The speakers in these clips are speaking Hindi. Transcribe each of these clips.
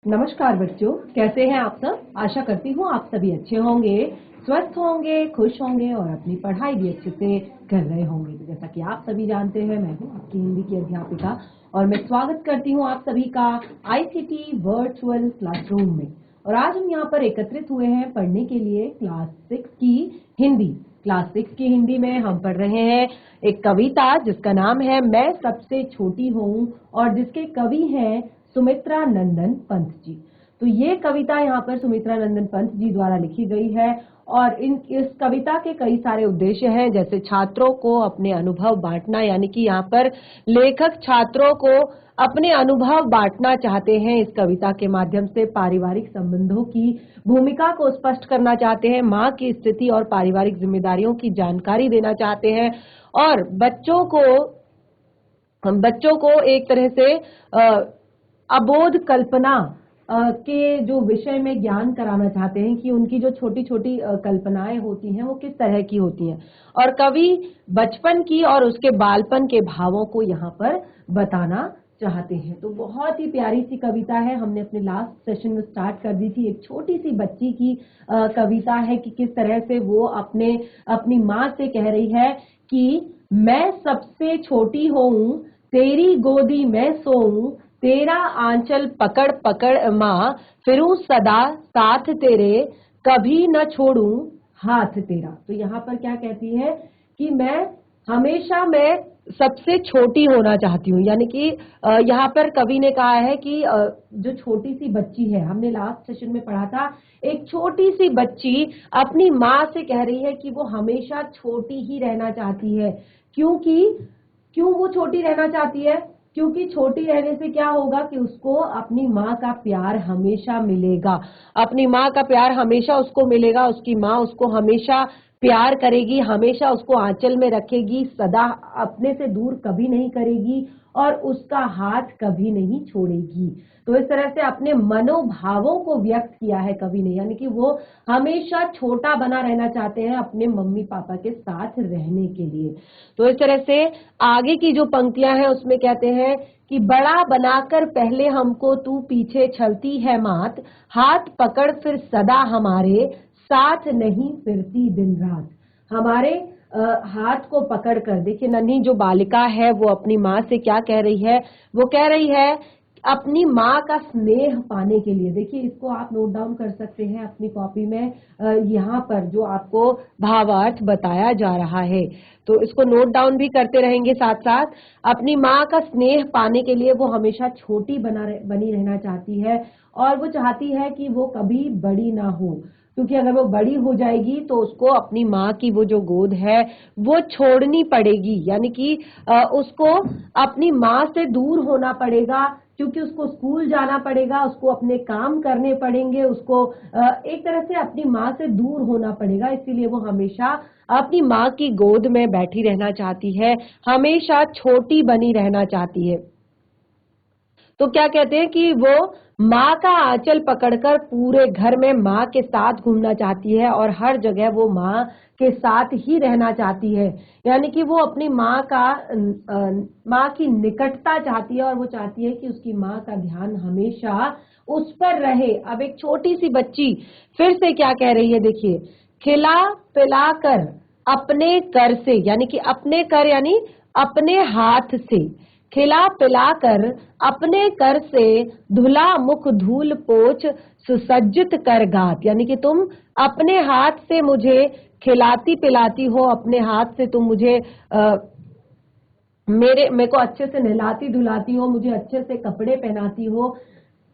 नमस्कार बच्चों, कैसे हैं आप सब। आशा करती हूँ आप सभी अच्छे होंगे, स्वस्थ होंगे, खुश होंगे और अपनी पढ़ाई भी अच्छे से कर रहे होंगे। तो जैसा कि आप सभी जानते हैं, मैं हूँ आपकी हिंदी की अध्यापिका और मैं स्वागत करती हूँ आप सभी का आईसीटी वर्चुअल क्लासरूम में। और आज हम यहाँ पर एकत्रित हुए हैं पढ़ने के लिए क्लास 6 की हिंदी। क्लास 6 की हिंदी में हम पढ़ रहे हैं एक कविता जिसका नाम है मैं सबसे छोटी हूँ और जिसके कवि हैं सुमित्रा नंदन पंत जी। तो ये कविता यहाँ पर सुमित्रा नंदन पंत जी द्वारा लिखी गई है और इस कविता के कई सारे उद्देश्य हैं, जैसे छात्रों को अपने अनुभव बांटना, यानी कि यहाँ पर लेखक छात्रों को अपने अनुभव बांटना चाहते हैं। इस कविता के माध्यम से पारिवारिक संबंधों की भूमिका को स्पष्ट करना चाहते हैं, माँ की स्थिति और पारिवारिक जिम्मेदारियों की जानकारी देना चाहते हैं और बच्चों को एक तरह से अबोध कल्पना के जो विषय में ज्ञान कराना चाहते हैं कि उनकी जो छोटी छोटी कल्पनाएं होती हैं वो किस तरह की होती हैं। और कवि बचपन की और उसके बालपन के भावों को यहाँ पर बताना चाहते हैं। तो बहुत ही प्यारी सी कविता है। हमने अपने लास्ट सेशन में स्टार्ट कर दी थी, एक छोटी सी बच्ची की कविता है कि किस तरह से वो अपनी माँ से कह रही है कि मैं सबसे छोटी हूँ, तेरी गोदी में सोऊं, तेरा आंचल पकड़ पकड़ माँ, फिरूं सदा साथ तेरे, कभी न छोड़ूं हाथ तेरा। तो यहाँ पर क्या कहती है कि मैं सबसे छोटी होना चाहती हूँ, यानी कि यहाँ पर कवि ने कहा है कि जो छोटी सी बच्ची है, हमने लास्ट सेशन में पढ़ा था, एक छोटी सी बच्ची अपनी माँ से कह रही है कि वो हमेशा छोटी ही रहना चाहती है। क्यों वो छोटी रहना चाहती है? क्योंकि छोटी रहने से क्या होगा कि उसको अपनी माँ का प्यार हमेशा मिलेगा, अपनी माँ का प्यार हमेशा उसको मिलेगा, उसकी माँ उसको हमेशा प्यार करेगी, हमेशा उसको आंचल में रखेगी, सदा अपने से दूर कभी नहीं करेगी और उसका हाथ कभी नहीं छोड़ेगी। तो इस तरह से अपने मनोभावों को व्यक्त किया है कवि ने, यानी कि वो हमेशा छोटा बना रहना चाहते हैं अपने मम्मी पापा के साथ रहने के लिए। तो इस तरह से आगे की जो पंक्तियां हैं उसमें कहते हैं कि बड़ा बनाकर पहले हमको तू पीछे चलती है मात, हाथ पकड़ फिर सदा हमारे साथ नहीं फिरती दिन रात। हमारे हाथ को पकड़ कर, देखिए नन्ही जो बालिका है वो अपनी माँ से क्या कह रही है, वो कह रही है अपनी माँ का स्नेह पाने के लिए। देखिए इसको आप नोट डाउन कर सकते हैं अपनी कॉपी में, यहाँ पर जो आपको भावार्थ बताया जा रहा है तो इसको नोट डाउन भी करते रहेंगे साथ साथ। अपनी माँ का स्नेह पाने के लिए वो हमेशा छोटी बनी रहना चाहती है और वो चाहती है कि वो कभी बड़ी ना हो, क्योंकि अगर वो बड़ी हो जाएगी तो उसको अपनी माँ की वो जो गोद है वो छोड़नी पड़ेगी, यानी कि उसको अपनी माँ से दूर होना पड़ेगा, क्योंकि उसको स्कूल जाना पड़ेगा, उसको अपने काम करने पड़ेंगे, उसको एक तरह से अपनी माँ से दूर होना पड़ेगा। इसीलिए वो हमेशा अपनी माँ की गोद में बैठी रहना चाहती है, हमेशा छोटी बनी रहना चाहती है। तो क्या कहते हैं कि वो माँ का आंचल पकड़कर पूरे घर में माँ के साथ घूमना चाहती है और हर जगह वो माँ के साथ ही रहना चाहती है, यानी कि वो अपनी माँ की निकटता चाहती है और वो चाहती है कि उसकी माँ का ध्यान हमेशा उस पर रहे। अब एक छोटी सी बच्ची फिर से क्या कह रही है, देखिए, खिला पिला कर अपने कर से, यानी कि अपने कर यानी अपने हाथ से, खिला पिलाकर अपने कर से, धुला मुख धूल पोछ सुसज्जित कर गात, यानी कि तुम अपने हाथ से मुझे खिलाती पिलाती हो, अपने हाथ से तुम मुझे मेरे को अच्छे से नहलाती धुलाती हो, मुझे अच्छे से कपड़े पहनाती हो।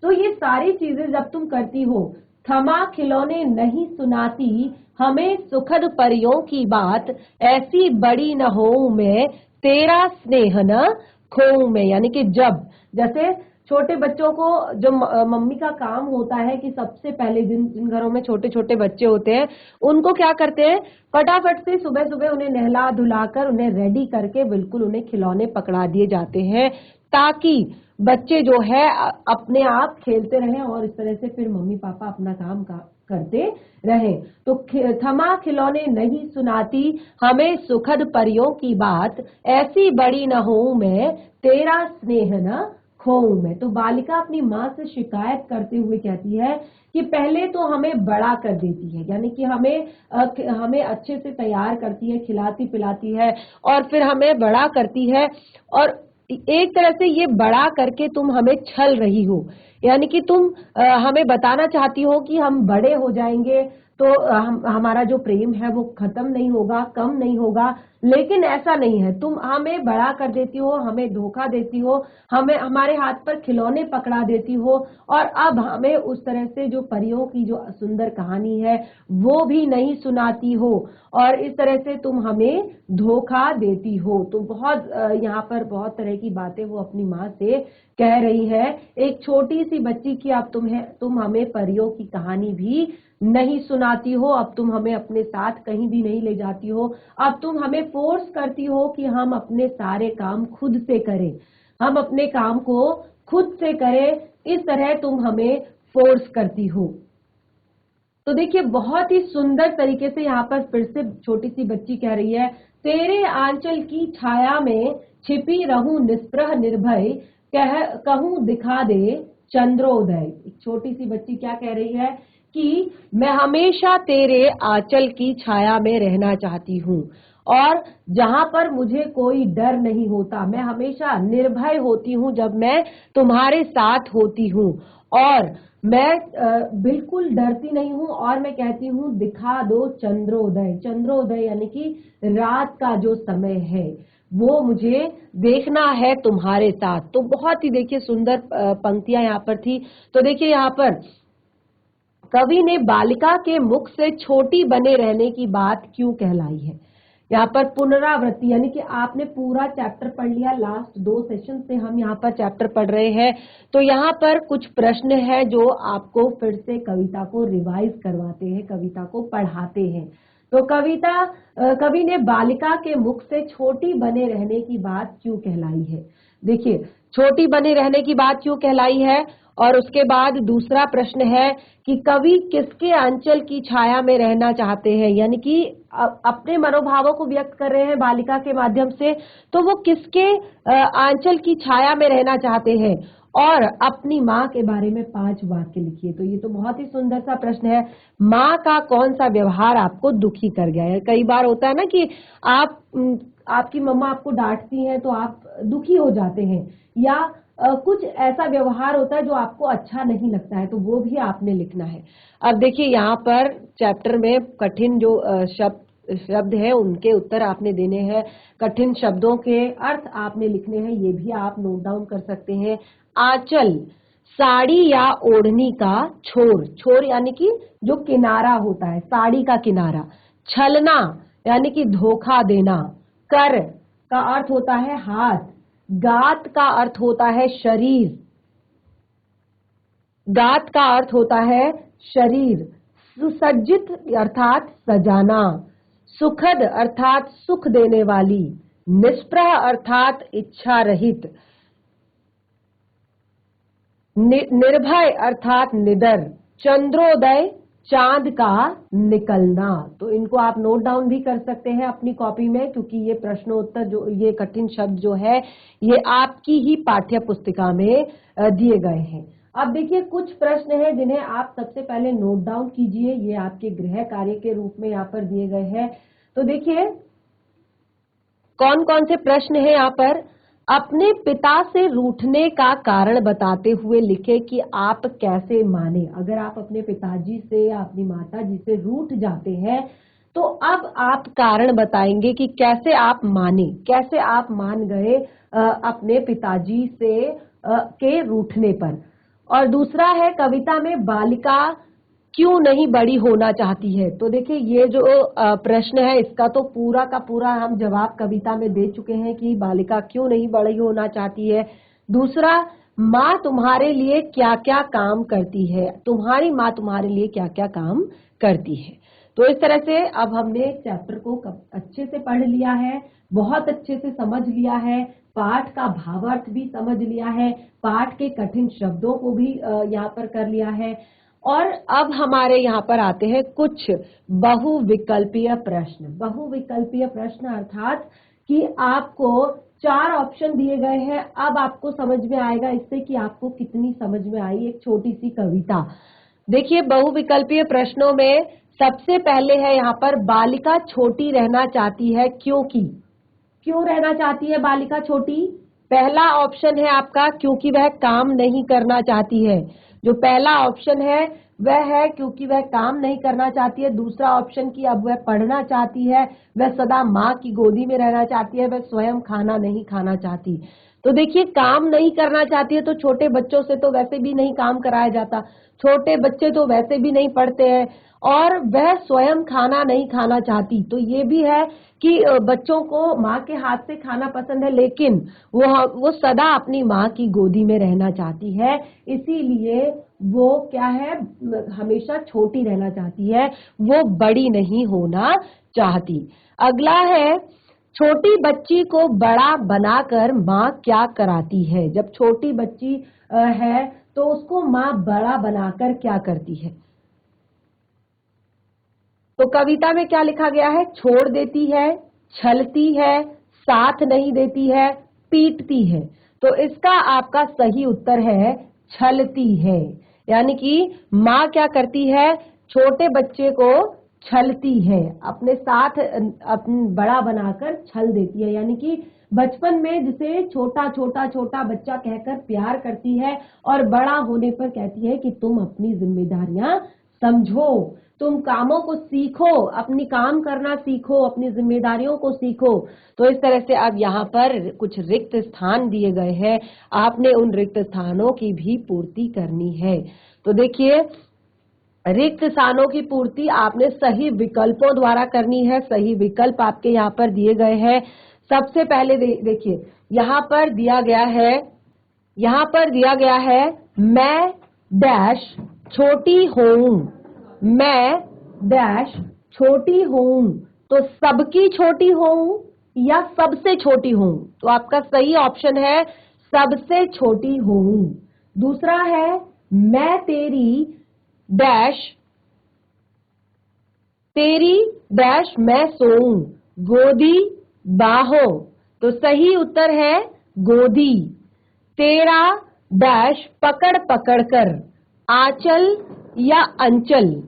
तो ये सारी चीजें जब तुम करती हो, थमा खिलौने नहीं सुनाती हमें सुखद परियों की बात, ऐसी बड़ी न हो मैं तेरा स्नेह न खोऊं मैं, यानी कि जैसे छोटे बच्चों को जो मम्मी का काम होता है कि सबसे पहले जिन घरों में छोटे छोटे बच्चे होते हैं उनको क्या करते हैं, फटाफट से सुबह सुबह उन्हें नहला धुलाकर उन्हें रेडी करके बिल्कुल उन्हें खिलौने पकड़ा दिए जाते हैं, ताकि बच्चे जो है अपने आप खेलते रहें और इस तरह से फिर मम्मी पापा अपना काम करते रहें। तो थमा खिलौने नहीं सुनाती हमें सुखद परियों की बात, ऐसी बड़ी न हो मैं तेरा स्नेह न खोऊं मैं। तो बालिका अपनी माँ से शिकायत करते हुए कहती है कि पहले तो हमें बड़ा कर देती है, यानी कि हमें अच्छे से तैयार करती है, खिलाती पिलाती है और फिर हमें बड़ा करती है, और एक तरह से ये बड़ा करके तुम हमें छल रही हो, यानी कि तुम हमें बताना चाहती हो कि हम बड़े हो जाएंगे तो हमारा जो प्रेम है वो खत्म नहीं होगा, कम नहीं होगा, लेकिन ऐसा नहीं है। तुम हमें बड़ा कर देती हो, हमें धोखा देती हो, हमें हमारे हाथ पर खिलौने पकड़ा देती हो, और अब हमें उस तरह से जो परियों की जो सुंदर कहानी है वो भी नहीं सुनाती हो, और इस तरह से तुम हमें धोखा देती हो। तो बहुत यहाँ पर बहुत तरह की बातें वो अपनी माँ से कह रही है। एक छोटी सी बच्ची की अब तुम हमें परियों की कहानी भी नहीं सुनाती हो, अब तुम हमें अपने साथ कहीं भी नहीं ले जाती हो, अब तुम हमें फोर्स करती हो कि हम अपने सारे काम खुद से करें, हम अपने काम को खुद से करें, इस तरह तुम हमें फोर्स करती हो। तो देखिए बहुत ही सुंदर तरीके से यहाँ पर फिर से छोटी सी बच्ची कह रही है, तेरे आंचल की छाया में छिपी रहूं निस्पृह निर्भय, कहूं दिखा दे चंद्रोदय। एक छोटी सी बच्ची क्या कह रही है कि मैं हमेशा तेरे आंचल की छाया में रहना चाहती हूँ, और जहां पर मुझे कोई डर नहीं होता, मैं हमेशा निर्भय होती हूँ जब मैं तुम्हारे साथ होती हूँ, और मैं बिल्कुल डरती नहीं हूं, और मैं कहती हूँ दिखा दो चंद्रोदय। चंद्रोदय यानी कि रात का जो समय है वो मुझे देखना है तुम्हारे साथ। तो बहुत ही देखिए सुंदर पंक्तियां यहाँ पर थी। तो देखिए यहाँ पर कवि ने बालिका के मुख से छोटी बने रहने की बात क्यों कहलाई है। यहाँ पर पुनरावृत्ति, यानी कि आपने पूरा चैप्टर पढ़ लिया, लास्ट 2 सेशन से हम यहाँ पर चैप्टर पढ़ रहे हैं, तो यहाँ पर कुछ प्रश्न है जो आपको फिर से कविता को रिवाइज करवाते हैं, कविता को पढ़ाते हैं। तो कवि ने बालिका के मुख से छोटी बने रहने की बात क्यों कहलाई है। देखिए छोटी बने रहने की बात क्यों कहलाई है, और उसके बाद दूसरा प्रश्न है कि कवि किसके आंचल की छाया में रहना चाहते हैं, यानी कि अपने मनोभावों को व्यक्त कर रहे हैं बालिका के माध्यम से, तो वो किसके आंचल की छाया में रहना चाहते हैं, और अपनी माँ के बारे में 5 वाक्य लिखिए। तो ये तो बहुत ही सुंदर सा प्रश्न है। माँ का कौन सा व्यवहार आपको दुखी कर गया है। कई बार होता है ना कि आपकी मम्मा आपको डांटती हैं तो आप दुखी हो जाते हैं, या कुछ ऐसा व्यवहार होता है जो आपको अच्छा नहीं लगता है, तो वो भी आपने लिखना है। अब देखिए यहाँ पर चैप्टर में कठिन जो शब्द है उनके उत्तर आपने देने हैं, कठिन शब्दों के अर्थ आपने लिखने हैं, ये भी आप नोट डाउन कर सकते हैं। आंचल साड़ी या ओढ़नी का छोर, छोर यानी कि जो किनारा होता है, साड़ी का किनारा। छलना यानी कि धोखा देना। कर का अर्थ होता है हाथ। गात का अर्थ होता है शरीर, गात का अर्थ होता है शरीर। सुसज्जित अर्थात सजाना। सुखद अर्थात सुख देने वाली। निष्प्रह अर्थात इच्छा रहित। निर्भय अर्थात निडर। चंद्रोदय चांद का निकलना। तो इनको आप नोट डाउन भी कर सकते हैं अपनी कॉपी में, क्योंकि ये प्रश्नोत्तर जो ये कठिन शब्द जो है ये आपकी ही पाठ्य पुस्तिका में दिए गए हैं। अब देखिए कुछ प्रश्न हैं जिन्हें आप सबसे पहले नोट डाउन कीजिए, ये आपके गृह कार्य के रूप में यहाँ पर दिए गए हैं। तो देखिए कौन कौन से प्रश्न हैं यहाँ पर। अपने पिता से रूठने का कारण बताते हुए लिखे कि आप कैसे माने। अगर आप अपने पिताजी से या अपनी माताजी से रूठ जाते हैं तो अब आप कारण बताएंगे कि कैसे आप माने, कैसे आप मान गए अपने पिताजी से के रूठने पर। और दूसरा है कविता में बालिका क्यों नहीं बड़ी होना चाहती है। तो देखिए ये जो प्रश्न है इसका तो पूरा का पूरा हम जवाब कविता में दे चुके हैं कि बालिका क्यों नहीं बड़ी होना चाहती है। दूसरा, माँ तुम्हारे लिए क्या क्या काम करती है, तुम्हारी माँ तुम्हारे लिए क्या क्या काम करती है। तो इस तरह से अब हमने चैप्टर को अच्छे से पढ़ लिया है, बहुत अच्छे से समझ लिया है, पाठ का भावार्थ भी समझ लिया है, पाठ के कठिन शब्दों को भी यहाँ पर कर लिया है। और अब हमारे यहाँ पर आते हैं कुछ बहुविकल्पीय प्रश्न। बहुविकल्पीय प्रश्न अर्थात कि आपको 4 ऑप्शन दिए गए हैं। अब आपको समझ में आएगा इससे कि आपको कितनी समझ में आई एक छोटी सी कविता। देखिए, बहुविकल्पीय प्रश्नों में सबसे पहले है यहाँ पर बालिका छोटी रहना चाहती है क्योंकि। क्यों रहना चाहती है बालिका छोटी? पहला ऑप्शन है आपका क्योंकि वह काम नहीं करना चाहती है। जो पहला ऑप्शन है वह है क्योंकि वह काम नहीं करना चाहती है। दूसरा ऑप्शन की अब वह पढ़ना चाहती है, वह सदा माँ की गोदी में रहना चाहती है, वह स्वयं खाना नहीं खाना चाहती। तो देखिए, काम नहीं करना चाहती है तो छोटे बच्चों से तो वैसे भी नहीं काम कराया जाता, छोटे बच्चे तो वैसे भी नहीं पढ़ते हैं, और वह स्वयं खाना नहीं खाना चाहती। तो ये भी है कि बच्चों को माँ के हाथ से खाना पसंद है, लेकिन वो सदा अपनी माँ की गोदी में रहना चाहती है, इसीलिए वो क्या है, हमेशा छोटी रहना चाहती है, वो बड़ी नहीं होना चाहती। अगला है छोटी बच्ची को बड़ा बनाकर माँ क्या कराती है। जब छोटी बच्ची है तो उसको माँ बड़ा बनाकर क्या करती है। तो कविता में क्या लिखा गया है? छोड़ देती है, छलती है, साथ नहीं देती है, पीटती है। तो इसका आपका सही उत्तर है छलती है। यानी कि माँ क्या करती है, छोटे बच्चे को छलती है, अपने साथ बड़ा बनाकर छल देती है। यानी कि बचपन में जिसे छोटा छोटा छोटा बच्चा कहकर प्यार करती है और बड़ा होने पर कहती है कि तुम अपनी जिम्मेदारियां समझो, तुम कामों को सीखो, अपनी काम करना सीखो, अपनी जिम्मेदारियों को सीखो। तो इस तरह से अब यहाँ पर कुछ रिक्त स्थान दिए गए हैं, आपने उन रिक्त स्थानों की भी पूर्ति करनी है। तो देखिए, रिक्त स्थानों की पूर्ति आपने सही विकल्पों द्वारा करनी है। सही विकल्प आपके यहाँ पर दिए गए हैं। सबसे पहले देखिए, यहाँ पर दिया गया है मैं डैश छोटी हूँ, मैं डैश छोटी हूँ। तो सबकी छोटी हूँ या सबसे छोटी हूँ? तो आपका सही ऑप्शन है सबसे छोटी हूँ। दूसरा है मैं तेरी डैश मैं सोऊं, गोदी बाहों। तो सही उत्तर है गोदी। तेरा डैश पकड़ पकड़ कर, आंचल या अंचल,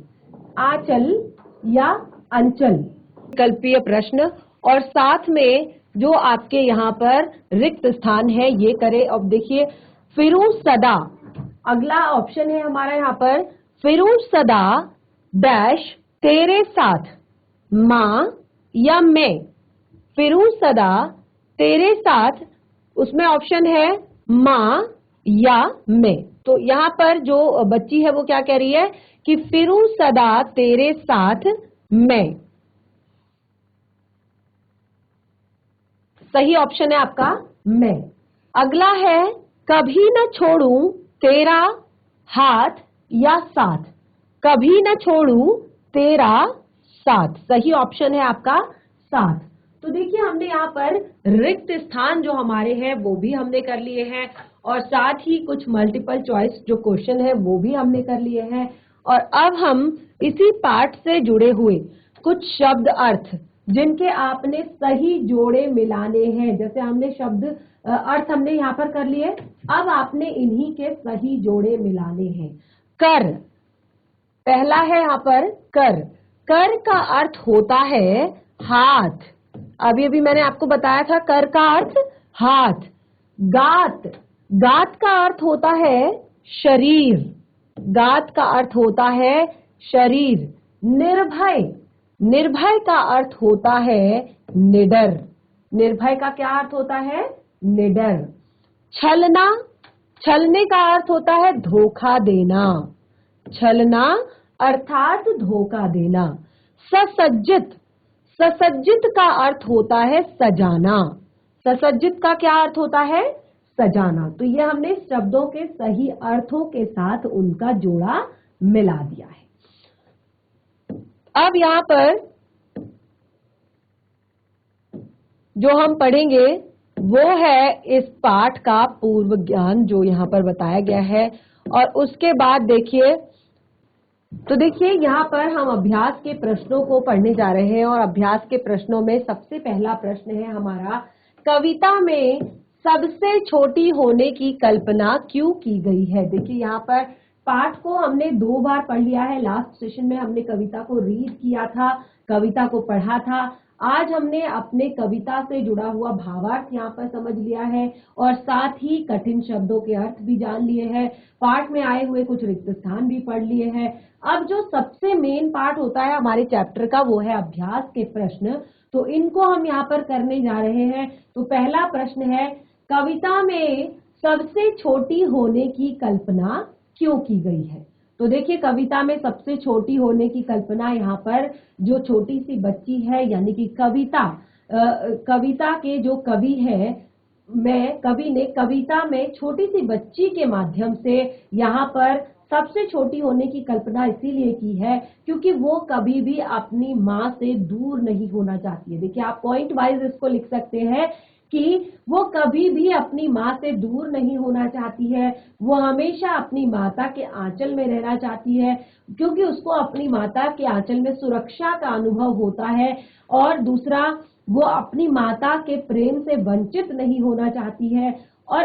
आंचल या अंचल। विकल्पीय प्रश्न और साथ में जो आपके यहाँ पर रिक्त स्थान है ये करें। अब देखिए, फिरूं सदा, अगला ऑप्शन है हमारा यहाँ पर फिरूं सदा डैश तेरे साथ, माँ या मैं। फिरूं सदा तेरे साथ, उसमें ऑप्शन है माँ या मैं। तो यहाँ पर जो बच्ची है वो क्या कह रही है कि फिरूं सदा तेरे साथ मैं। सही ऑप्शन है आपका मैं। अगला है कभी न छोड़ूं तेरा हाथ या साथ, कभी न छोड़ूं तेरा साथ। सही ऑप्शन है आपका साथ। तो देखिए, हमने यहाँ पर रिक्त स्थान जो हमारे हैं वो भी हमने कर लिए हैं, और साथ ही कुछ मल्टीपल चॉइस जो क्वेश्चन है वो भी हमने कर लिए हैं। और अब हम इसी पाठ से जुड़े हुए कुछ शब्द अर्थ जिनके आपने सही जोड़े मिलाने हैं, जैसे हमने शब्द अर्थ हमने यहाँ पर कर लिए, अब आपने इन्हीं के सही जोड़े मिलाने हैं। कर, पहला है यहाँ पर कर। कर का अर्थ होता है हाथ, अभी अभी मैंने आपको बताया था कर का अर्थ हाथ। गात, गात का अर्थ होता है शरीर, गात का अर्थ होता है शरीर। निर्भय, निर्भय का अर्थ होता है निडर, निर्भय का क्या अर्थ होता है? निडर। छलना, छलने का अर्थ होता है धोखा देना, छलना अर्थात धोखा देना। ससज्जित, ससज्जित का अर्थ होता है सजाना, ससज्जित का क्या अर्थ होता है? सजाना। तो ये हमने शब्दों के सही अर्थों के साथ उनका जोड़ा मिला दिया है। अब यहाँ पर जो हम पढ़ेंगे वो है इस पाठ का पूर्व ज्ञान जो यहाँ पर बताया गया है, और उसके बाद देखिए, तो देखिए यहाँ पर हम अभ्यास के प्रश्नों को पढ़ने जा रहे हैं, और अभ्यास के प्रश्नों में सबसे पहला प्रश्न है हमारा कविता में सबसे छोटी होने की कल्पना क्यों की गई है? देखिए यहाँ पर पाठ को हमने 2 बार पढ़ लिया है। लास्ट सेशन में हमने कविता को रीड किया था, कविता को पढ़ा था। आज हमने अपने कविता से जुड़ा हुआ भावार्थ यहाँ पर समझ लिया है और साथ ही कठिन शब्दों के अर्थ भी जान लिए हैं। पाठ में आए हुए कुछ रिक्त स्थान भी पढ़ लिए हैं। अब जो सबसे मेन पार्ट होता है हमारे चैप्टर का वो है अभ्यास के प्रश्न। तो इनको हम यहाँ पर करने जा रहे हैं। तो पहला प्रश्न है, कविता में सबसे छोटी होने की कल्पना क्यों की गई है? तो देखिए कविता में सबसे छोटी होने की कल्पना यहाँ पर जो छोटी सी बच्ची है यानी कि कविता के जो कवि है कवि ने कविता में छोटी सी बच्ची के माध्यम से यहाँ पर सबसे छोटी होने की कल्पना इसीलिए की है क्योंकि वो कभी भी अपनी माँ से दूर नहीं होना चाहती है। देखिए आप पॉइंट वाइज इसको लिख सकते हैं कि वो कभी भी अपनी माँ से दूर नहीं होना चाहती है, वो हमेशा अपनी माता के आंचल में रहना चाहती है क्योंकि उसको अपनी माता के आंचल में सुरक्षा का अनुभव होता है। और दूसरा, वो अपनी माता के प्रेम से वंचित नहीं होना चाहती है और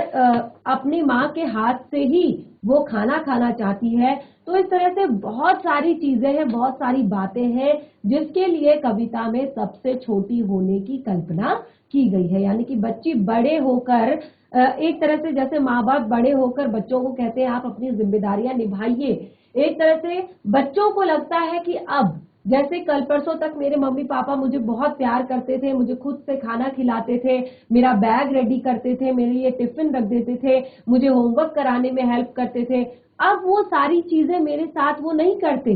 अपनी माँ के हाथ से ही वो खाना खाना चाहती है। तो इस तरह से बहुत सारी चीजें हैं, बहुत सारी बातें हैं जिसके लिए कविता में सबसे छोटी होने की कल्पना की गई है। यानी कि बच्ची बड़े होकर एक तरह से जैसे माँ बाप बड़े होकर बच्चों को कहते हैं आप अपनी जिम्मेदारियां निभाइए, एक तरह से बच्चों को लगता है कि अब जैसे कल परसों तक मेरे मम्मी पापा मुझे बहुत प्यार करते थे, मुझे खुद से खाना खिलाते थे, मेरा बैग रेडी करते थे, मेरे लिए टिफिन रख देते थे, मुझे होमवर्क कराने में हेल्प करते थे, अब वो सारी चीजें मेरे साथ वो नहीं करते।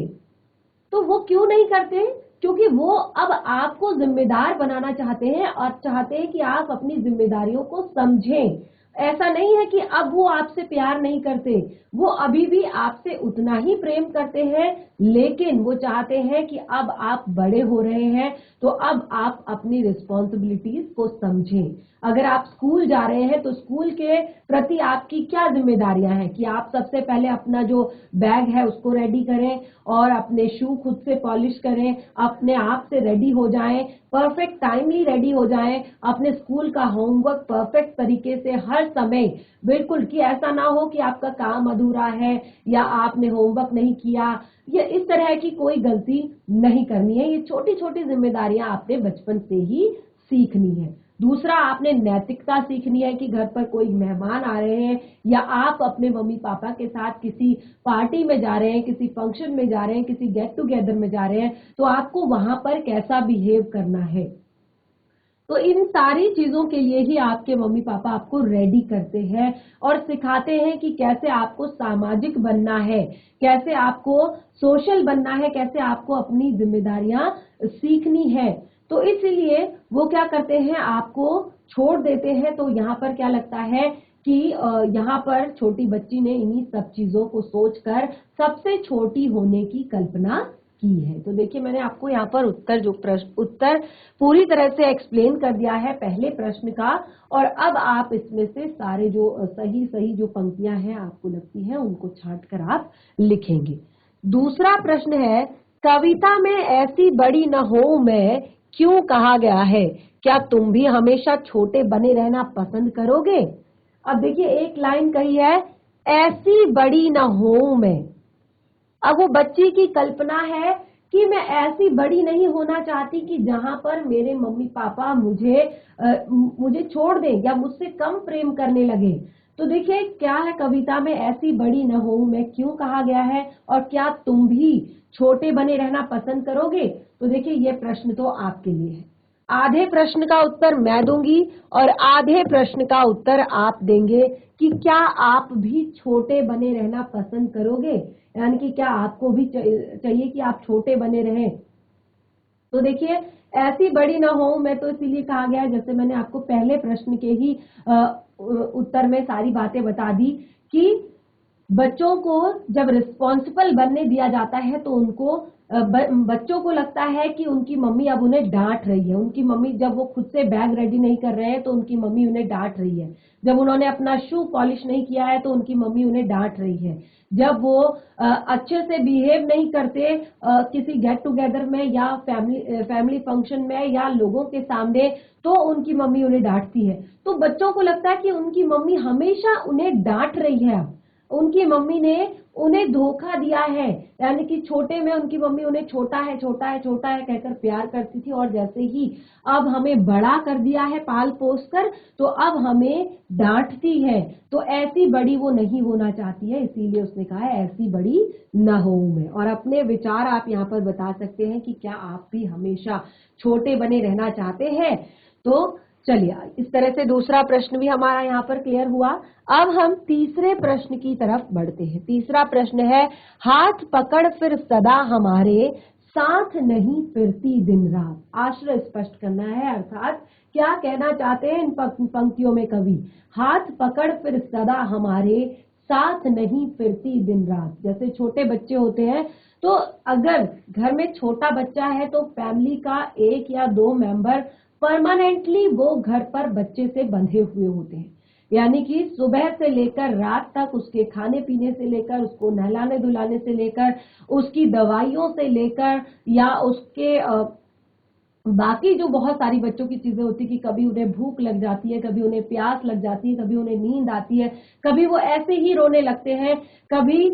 तो वो क्यों नहीं करते? क्योंकि वो अब आपको जिम्मेदार बनाना चाहते हैं और चाहते हैं कि आप अपनी जिम्मेदारियों को समझें। ऐसा नहीं है कि अब वो आपसे प्यार नहीं करते, वो अभी भी आपसे उतना ही प्रेम करते हैं, लेकिन वो चाहते हैं कि अब आप बड़े हो रहे हैं तो अब आप अपनी रिस्पॉन्सिबिलिटीज को समझें। अगर आप स्कूल जा रहे हैं तो स्कूल के प्रति आपकी क्या जिम्मेदारियां हैं कि आप सबसे पहले अपना जो बैग है उसको रेडी करें और अपने शू खुद से पॉलिश करें, अपने आप से रेडी हो जाएं, परफेक्ट टाइमली रेडी हो जाएं, अपने स्कूल का होमवर्क परफेक्ट तरीके से हर समय, बिल्कुल कि ऐसा ना हो कि आपका काम अधूरा है या आपने होमवर्क नहीं किया, ये इस तरह की कोई गलती नहीं करनी है। ये छोटी छोटी जिम्मेदारियां आपने बचपन से ही सीखनी है। दूसरा, आपने नैतिकता सीखनी है कि घर पर कोई मेहमान आ रहे हैं या आप अपने मम्मी पापा के साथ किसी पार्टी में जा रहे हैं, किसी फंक्शन में जा रहे हैं, किसी गेट टुगेदर में जा रहे हैं, तो आपको वहां पर कैसा बिहेव करना है। तो इन सारी चीजों के लिए ही आपके मम्मी पापा आपको रेडी करते हैं और सिखाते हैं कि कैसे आपको सामाजिक बनना है, कैसे आपको सोशल बनना है, कैसे आपको अपनी जिम्मेदारियां सीखनी है। तो इसलिए वो क्या करते हैं, आपको छोड़ देते हैं। तो यहाँ पर क्या लगता है कि यहाँ पर छोटी बच्ची ने इन्हीं सब चीजों को सोचकर सबसे छोटी होने की कल्पना की है। तो देखिए मैंने आपको यहाँ पर उत्तर पूरी तरह से एक्सप्लेन कर दिया है पहले प्रश्न का, और अब आप इसमें से सारे जो सही सही जो पंक्तियां हैं आपको लगती हैं उनको छांट कर आप लिखेंगे। दूसरा प्रश्न है, कविता में ऐसी बड़ी न हो मैं क्यों कहा गया है, क्या तुम भी हमेशा छोटे बने रहना पसंद करोगे? अब देखिए एक लाइन कही है, ऐसी बड़ी न हो मैं। अब वो बच्ची की कल्पना है कि मैं ऐसी बड़ी नहीं होना चाहती कि जहां पर मेरे मम्मी पापा मुझे छोड़ दें या मुझसे कम प्रेम करने लगे। तो देखिए क्या है कविता में, ऐसी बड़ी न हो मैं क्यों कहा गया है और क्या तुम भी छोटे बने रहना पसंद करोगे? तो देखिए ये प्रश्न तो आपके लिए है। आधे प्रश्न का उत्तर मैं दूंगी और आधे प्रश्न का उत्तर आप देंगे कि क्या आप भी छोटे बने रहना पसंद करोगे, यानी कि क्या आपको भी चाहिए कि आप छोटे बने रहें। तो देखिए ऐसी बड़ी ना हो मैं तो इसीलिए कहा गया है, जैसे मैंने आपको पहले प्रश्न के ही उत्तर में सारी बातें बता दी कि बच्चों को जब रिस्पॉन्सिबल बनने दिया जाता है तो उनको बच्चों को लगता है कि उनकी मम्मी अब उन्हें डांट रही है। उनकी मम्मी, जब वो खुद से बैग रेडी नहीं कर रहे हैं तो उनकी मम्मी उन्हें डांट रही है। जब उन्होंने अपना शू पॉलिश नहीं किया है तो उनकी मम्मी उन्हें डांट रही है। जब वो अच्छे से बिहेव नहीं करते किसी गेट टुगेदर में या फैमिली फंक्शन में या लोगों के सामने, तो उनकी मम्मी उन्हें डांटती है। तो बच्चों को लगता है कि उनकी मम्मी हमेशा उन्हें डांट रही है। उनकी मम्मी ने उन्हें धोखा दिया है। यानी कि छोटे में उनकी मम्मी उन्हें छोटा है छोटा है छोटा है कहकर प्यार करती थी, और जैसे ही अब हमें बड़ा कर दिया है पाल पोस कर, तो अब हमें डांटती है। तो ऐसी बड़ी वो नहीं होना चाहती है, इसीलिए उसने कहा है ऐसी बड़ी न हो मैं। और अपने विचार आप यहाँ पर बता सकते हैं कि क्या आप भी हमेशा छोटे बने रहना चाहते हैं। तो चलिए, इस तरह से दूसरा प्रश्न भी हमारा यहाँ पर क्लियर हुआ। अब हम तीसरे प्रश्न की तरफ बढ़ते हैं। तीसरा प्रश्न है, हाथ पकड़ फिर सदा हमारे, साथ नहीं फिरती दिन रात। आश्रय स्पष्ट करना है, अर्थात क्या कहना चाहते हैं इन पंक्तियों में कवि। हाथ पकड़ फिर सदा हमारे, साथ नहीं फिरती दिन रात। जैसे छोटे बच्चे होते हैं, तो अगर घर में छोटा बच्चा है तो फैमिली का एक या दो मेंबर परमानेंटली वो घर पर बच्चे से बंधे हुए होते हैं। यानी कि सुबह से लेकर रात तक उसके खाने पीने से लेकर, उसको नहलाने धुलाने से लेकर, उसकी दवाइयों से लेकर, या उसके बाकी जो बहुत सारी बच्चों की चीजें होती है कि कभी उन्हें भूख लग जाती है, कभी उन्हें प्यास लग जाती है, कभी उन्हें नींद आती है, कभी वो ऐसे ही रोने लगते हैं, कभी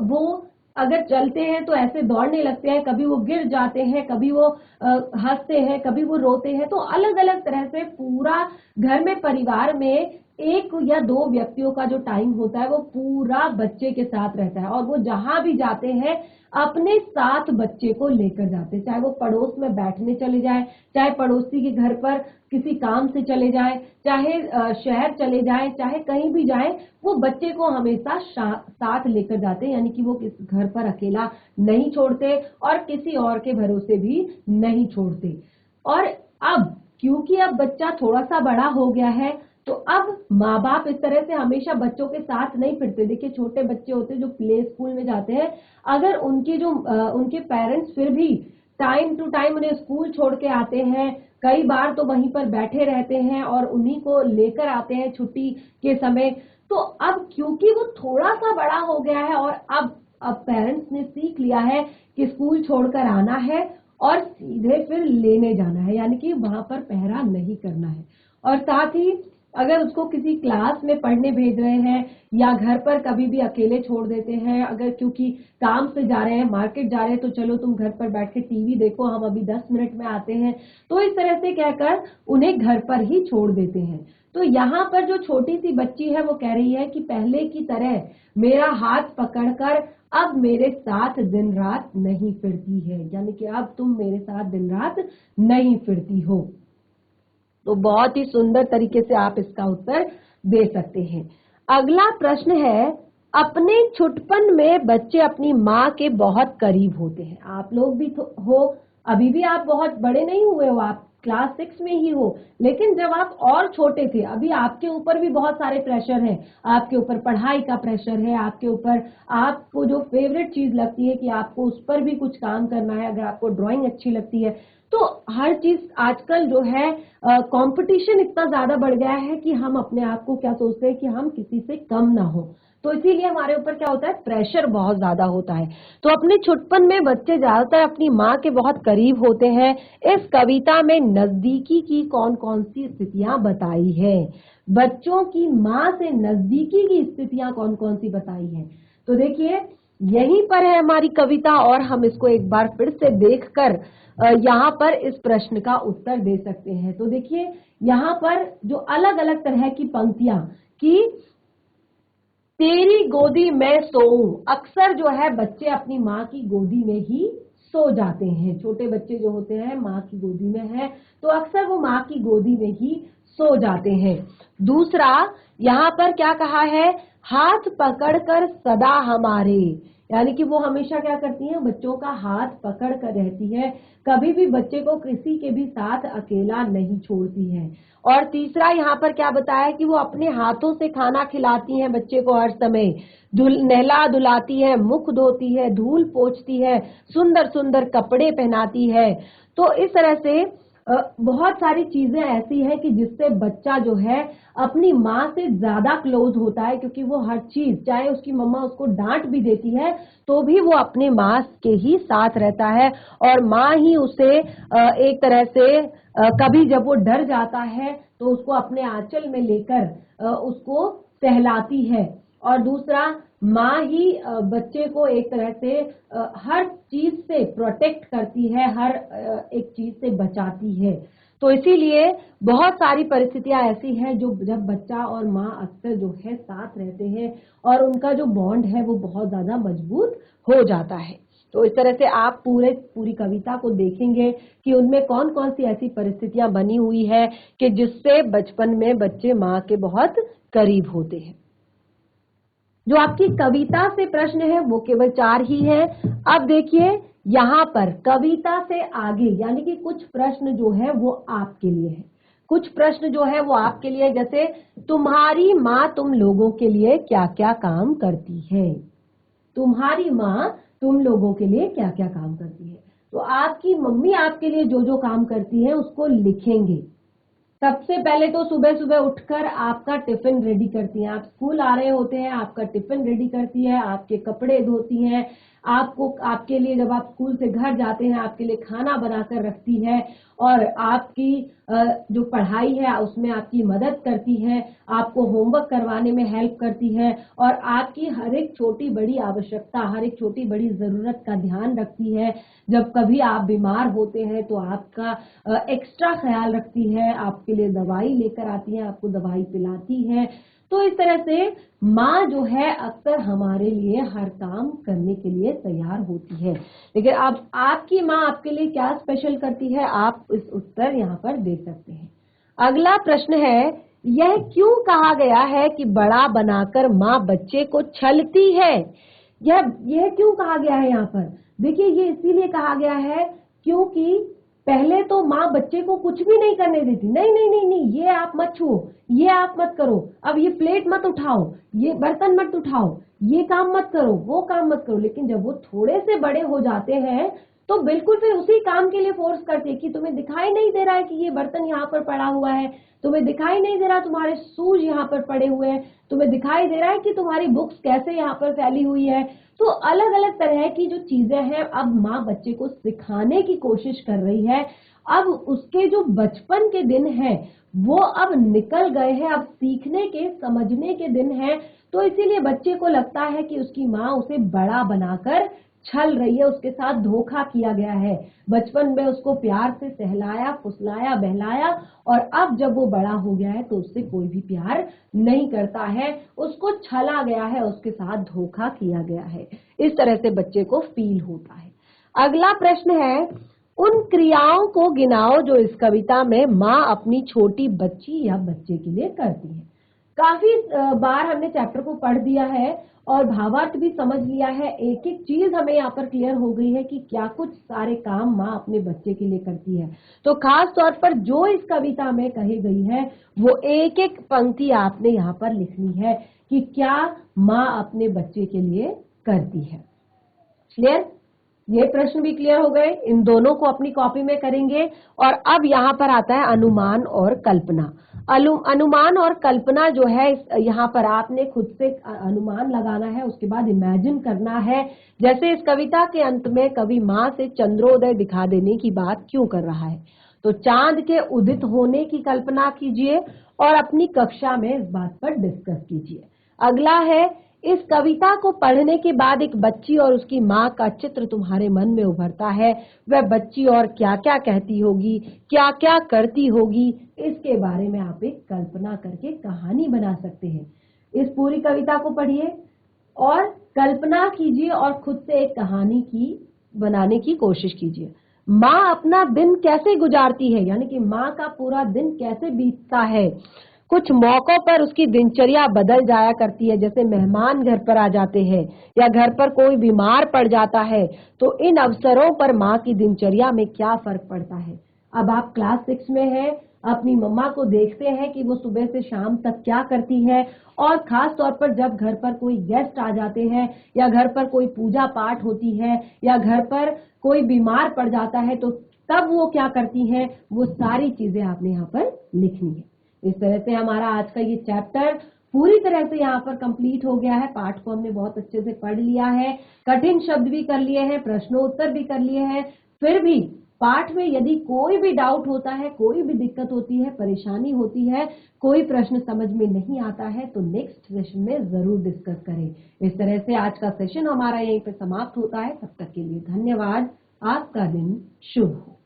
वो अगर चलते हैं तो ऐसे दौड़ने लगते हैं, कभी वो गिर जाते हैं, कभी वो हंसते हैं, कभी वो रोते हैं। तो अलग अलग तरह से पूरा घर में, परिवार में एक या दो व्यक्तियों का जो टाइम होता है वो पूरा बच्चे के साथ रहता है, और वो जहां भी जाते हैं अपने साथ बच्चे को लेकर जाते हैं। चाहे वो पड़ोस में बैठने चले जाए, चाहे पड़ोसी के घर पर किसी काम से चले जाए, चाहे शहर चले जाए, चाहे कहीं भी जाए, वो बच्चे को हमेशा साथ लेकर जाते हैं। यानी कि वो किस घर पर अकेला नहीं छोड़ते और किसी और के भरोसे भी नहीं छोड़ते। और अब क्योंकि अब बच्चा थोड़ा सा बड़ा हो गया है, तो अब माँ बाप इस तरह से हमेशा बच्चों के साथ नहीं फिरते। देखिए, छोटे बच्चे होते हैं जो प्ले स्कूल में जाते हैं, अगर उनके पेरेंट्स फिर भी टाइम टू टाइम उन्हें स्कूल छोड़ के आते हैं, कई बार तो वहीं पर बैठे रहते हैं और उन्हीं को लेकर आते हैं छुट्टी के समय। तो अब क्योंकि वो थोड़ा सा बड़ा हो गया है और अब पेरेंट्स ने सीख लिया है कि स्कूल छोड़कर आना है और सीधे फिर लेने जाना है, यानी कि वहां पर पहरा नहीं करना है। और साथ ही अगर उसको किसी क्लास में पढ़ने भेज रहे हैं या घर पर कभी भी अकेले छोड़ देते हैं, अगर क्योंकि काम से जा रहे हैं, मार्केट जा रहे हैं, तो चलो तुम घर पर बैठ के टीवी देखो, हम अभी 10 मिनट में आते हैं, तो इस तरह से कहकर उन्हें घर पर ही छोड़ देते हैं। तो यहाँ पर जो छोटी सी बच्ची है वो कह रही है कि पहले की तरह मेरा हाथ पकड़कर अब मेरे साथ दिन रात नहीं फिरती है, यानी कि अब तुम मेरे साथ दिन रात नहीं फिरती हो। तो बहुत ही सुंदर तरीके से आप इसका उत्तर दे सकते हैं। अगला प्रश्न है, अपने छुटपन में बच्चे अपनी माँ के बहुत करीब होते हैं। आप लोग भी हो, अभी भी आप बहुत बड़े नहीं हुए हो, आप क्लास 6 में ही हो, लेकिन जब आप और छोटे थे, अभी आपके ऊपर भी बहुत सारे प्रेशर हैं। आपके ऊपर पढ़ाई का प्रेशर है, आपके ऊपर आपको जो फेवरेट चीज लगती है कि आपको उस पर भी कुछ काम करना है। अगर आपको ड्राइंग अच्छी लगती है तो हर चीज आजकल जो है कंपटीशन इतना ज्यादा बढ़ गया है कि हम अपने आप को क्या सोचते हैं कि हम किसी से कम ना हो, तो इसीलिए हमारे ऊपर क्या होता है, प्रेशर बहुत ज्यादा होता है। तो अपने छुटपन में बच्चे ज्यादातर अपनी माँ के बहुत करीब होते हैं। इस कविता में नजदीकी की कौन कौन सी स्थितियां बताई है? बच्चों की माँ से नजदीकी की स्थितियां कौन कौन सी बताई है? तो देखिए, यहीं पर है हमारी कविता, और हम इसको एक बार फिर से देखकर यहाँ पर इस प्रश्न का उत्तर दे सकते हैं। तो देखिए, यहाँ पर जो अलग अलग तरह की पंक्तियां कि तेरी गोदी में सोऊं, अक्सर जो है बच्चे अपनी माँ की गोदी में ही सो जाते हैं। छोटे बच्चे जो होते हैं माँ की गोदी में है तो अक्सर वो माँ की गोदी में ही सो जाते हैं। दूसरा, यहाँ पर क्या कहा है, हाथ पकड़कर सदा हमारे, यानी कि वो हमेशा क्या करती हैं, बच्चों का हाथ पकड़ कर रहती है, कभी भी बच्चे को किसी के भी साथ अकेला नहीं छोड़ती है। और तीसरा यहाँ पर क्या बताया कि वो अपने हाथों से खाना खिलाती हैं बच्चे को हर समय, नहला धुलाती है, मुख धोती है, धूल पोंछती है, सुंदर सुंदर कपड़े पहनाती है। तो इस तरह से बहुत सारी चीजें ऐसी हैं कि जिससे बच्चा जो है अपनी माँ से ज्यादा क्लोज होता है, क्योंकि वो हर चीज, चाहे उसकी मम्मा उसको डांट भी देती है तो भी वो अपने माँ के ही साथ रहता है, और माँ ही उसे एक तरह से कभी जब वो डर जाता है तो उसको अपने आंचल में लेकर उसको सहलाती है। और दूसरा, माँ ही बच्चे को एक तरह से हर चीज से प्रोटेक्ट करती है, हर एक चीज से बचाती है। तो इसीलिए बहुत सारी परिस्थितियां ऐसी हैं जो जब बच्चा और माँ अक्सर जो है साथ रहते हैं और उनका जो बॉन्ड है वो बहुत ज्यादा मजबूत हो जाता है। तो इस तरह से आप पूरी कविता को देखेंगे कि उनमें कौन कौन सी ऐसी परिस्थितियां बनी हुई है कि जिससे बचपन में बच्चे माँ के बहुत करीब होते हैं। जो आपकी कविता से प्रश्न है वो केवल 4 ही है। अब देखिए यहाँ पर कविता से आगे यानी कि कुछ प्रश्न जो है वो आपके लिए है, कुछ प्रश्न जो है वो आपके लिए, जैसे तुम्हारी माँ तुम लोगों के लिए क्या क्या काम करती है। तुम्हारी माँ तुम लोगों के लिए क्या क्या काम करती है। तो आपकी मम्मी आपके लिए जो जो काम करती है उसको लिखेंगे। सबसे पहले तो सुबह सुबह उठकर आपका टिफिन रेडी करती हैं, आप स्कूल आ रहे होते हैं, आपका टिफिन रेडी करती है, आपके कपड़े धोती हैं, आपको आपके लिए जब आप स्कूल से घर जाते हैं आपके लिए खाना बनाकर रखती है, और आपकी जो पढ़ाई है उसमें आपकी मदद करती है, आपको होमवर्क करवाने में हेल्प करती है, और आपकी हर एक छोटी बड़ी आवश्यकता, हर एक छोटी बड़ी जरूरत का ध्यान रखती है। जब कभी आप बीमार होते हैं तो आपका एक्स्ट्रा ख्याल रखती है, आपके लिए दवाई लेकर आती है, आपको दवाई पिलाती है। तो इस तरह से माँ जो है अक्सर हमारे लिए हर काम करने के लिए तैयार होती है। लेकिन अब आपकी माँ आपके लिए क्या स्पेशल करती है, आप इस उत्तर यहाँ पर दे सकते हैं। अगला प्रश्न है, यह क्यों कहा गया है कि बड़ा बनाकर माँ बच्चे को छलती है। यह क्यों कहा गया है यहाँ पर। देखिए ये इसीलिए कहा गया है क्योंकि पहले तो माँ बच्चे को कुछ भी नहीं करने देती, नहीं नहीं नहीं नहीं, ये आप मत छुओ, ये आप मत करो, अब ये प्लेट मत उठाओ, ये बर्तन मत उठाओ, ये काम मत करो, वो काम मत करो। लेकिन जब वो थोड़े से बड़े हो जाते हैं तो बिल्कुल फिर उसी काम के लिए फोर्स करती है कि तुम्हें दिखाई नहीं दे रहा है कि ये बर्तन यहाँ पर पड़ा हुआ है, तुम्हें दिखाई नहीं दे रहा तुम्हारे शूज यहाँ पर पड़े हुए हैं, तुम्हें दिखाई दे रहा है कि तुम्हारी बुक्स कैसे यहाँ पर फैली हुई है। तो अलग अलग तरह की जो चीजें हैं अब माँ बच्चे को सिखाने की कोशिश कर रही है। अब उसके जो बचपन के दिन हैं वो अब निकल गए हैं, अब सीखने के समझने के दिन हैं। तो इसीलिए बच्चे को लगता है कि उसकी माँ उसे बड़ा बनाकर छल रही है, उसके साथ धोखा किया गया है। बचपन में उसको प्यार से सहलाया फुसलाया बहलाया, और अब जब वो बड़ा हो गया है तो उससे कोई भी प्यार नहीं करता है, उसको छला गया है, उसके साथ धोखा किया गया है। इस तरह से बच्चे को फील होता है। अगला प्रश्न है, उन क्रियाओं को गिनाओ जो इस कविता में माँ अपनी छोटी बच्ची या बच्चे के लिए करती है। काफी बार हमने चैप्टर को पढ़ दिया है और भावार्थ भी समझ लिया है, एक एक चीज हमें यहाँ पर क्लियर हो गई है कि क्या कुछ सारे काम माँ अपने बच्चे के लिए करती है। तो खास तौर पर जो इस कविता में कही गई है वो एक एक पंक्ति आपने यहाँ पर लिखनी है कि क्या माँ अपने बच्चे के लिए करती है। क्लियर, ये प्रश्न भी क्लियर हो गए, इन दोनों को अपनी कॉपी में करेंगे। और अब यहाँ पर आता है अनुमान और कल्पना। अनुमान और कल्पना जो है यहाँ पर आपने खुद से अनुमान लगाना है, उसके बाद इमेजिन करना है। जैसे इस कविता के अंत में कवि माँ से चंद्रोदय दिखा देने की बात क्यों कर रहा है, तो चांद के उदित होने की कल्पना कीजिए और अपनी कक्षा में इस बात पर डिस्कस कीजिए। अगला है, इस कविता को पढ़ने के बाद एक बच्ची और उसकी माँ का चित्र तुम्हारे मन में उभरता है। वह बच्ची और क्या क्या कहती होगी, क्या क्या करती होगी, इसके बारे में आप एक कल्पना करके कहानी बना सकते हैं। इस पूरी कविता को पढ़िए और कल्पना कीजिए और खुद से एक कहानी की बनाने की कोशिश कीजिए। माँ अपना दिन कैसे गुजारती है, यानी कि माँ का पूरा दिन कैसे बीतता है, कुछ मौकों पर उसकी दिनचर्या बदल जाया करती है, जैसे मेहमान घर पर आ जाते हैं या घर पर कोई बीमार पड़ जाता है, तो इन अवसरों पर माँ की दिनचर्या में क्या फर्क पड़ता है। अब आप क्लास 6 में हैं, अपनी मम्मा को देखते हैं कि वो सुबह से शाम तक क्या करती है, और खास तौर पर जब घर पर कोई गेस्ट आ जाते हैं या घर पर कोई पूजा पाठ होती है या घर पर कोई बीमार पड़ जाता है, तो तब वो क्या करती हैं, वो सारी चीजें आपने यहाँ पर लिखनी है। इस तरह से हमारा आज का ये चैप्टर पूरी तरह से यहाँ पर कंप्लीट हो गया है। पाठ को हमने बहुत अच्छे से पढ़ लिया है, कठिन शब्द भी कर लिए हैं, प्रश्नोत्तर भी कर लिए हैं। फिर भी पाठ में यदि कोई भी डाउट होता है, कोई भी दिक्कत होती है, परेशानी होती है, कोई प्रश्न समझ में नहीं आता है, तो नेक्स्ट सेशन में जरूर डिस्कस करें। इस तरह से आज का सेशन हमारा यहीं पे समाप्त होता है। तब तक के लिए धन्यवाद। आपका दिन शुभ हो।